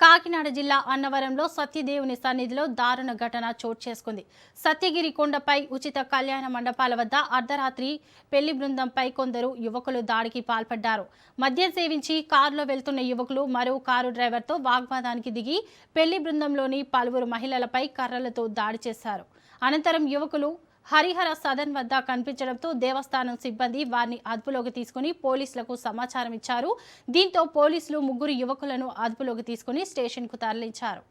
కాకినాడ జిల్లా అన్నవరంలో సత్యదేవుని సన్నిధిలో దారుణ ఘటన చోటు చేసుకుంది. సత్యగిరి కొండపై ఉచిత కళ్యాణ మండపాల వద్ద అర్ధరాత్రి పెళ్లి బృందంపై కొందరు యువకులు దాడికి పాల్పడ్డారు. మద్యం సేవించి కారులో వెళ్తున్న యువకులు మరో కారు డ్రైవర్తో వాగ్వాదానికి దిగి పెళ్లి బృందంలోని పలువురు మహిళలపై కర్రలతో దాడి చేశారు. అనంతరం యువకులు హరిహర సదన్ వద్ద కనిపించడంతో దేవస్థానం సిబ్బంది వారిని అదుపులోకి తీసుకుని పోలీసులకు సమాచారం ఇచ్చారు. దీంతో పోలీసులు ముగ్గురు యువకులను అదుపులోకి తీసుకుని స్టేషన్కు తరలించారు.